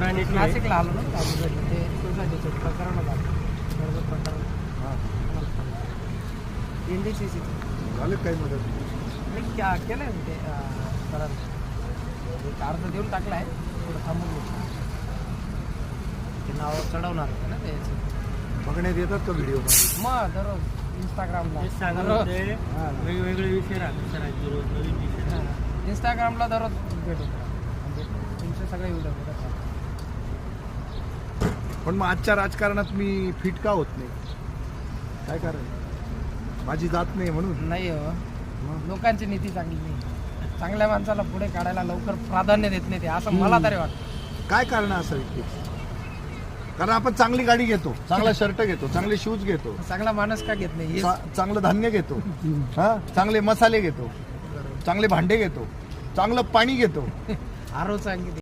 नाशिकला आलो ना ते सोसायटीचं प्रकरण प्रकरण NDCC झाले काही मदत नाही केलं आहे ते परत एक अर्ज देऊन टाकला आहे थोडं थांबून घेतलं ते नाव चढवणार होतं ना ते बघण्यात येतात का व्हिडिओ मग दररोज इंस्टाग्रामला वेगवेगळे विषय राहतात सरांचे रोज नवीन विषय इंस्टाग्रामला दररोज भेटून म्हणजे तुमचे सगळे व्हिडिओ भेटत राहतात. पण मग आजच्या राजकारणात मी फिट का होत नाही? काय कारण? माझी जात नाही म्हणून नाही हो, लोकांची नीती चांगली नाही. चांगल्या माणसाला पुढे काढायला लवकर प्राधान्य देत नाही ते, असं मला तरी वाटतं. काय कारण असावी ते? कारण आपण चांगली गाडी घेतो, चांगला शर्ट घेतो, चांगले शूज घेतो, चांगला माणूस का घेत नाही? चांगलं धान्य घेतो, चांगले मसाले घेतो, चांगले भांडे घेतो, चांगलं पाणी घेतो. आरो चांगली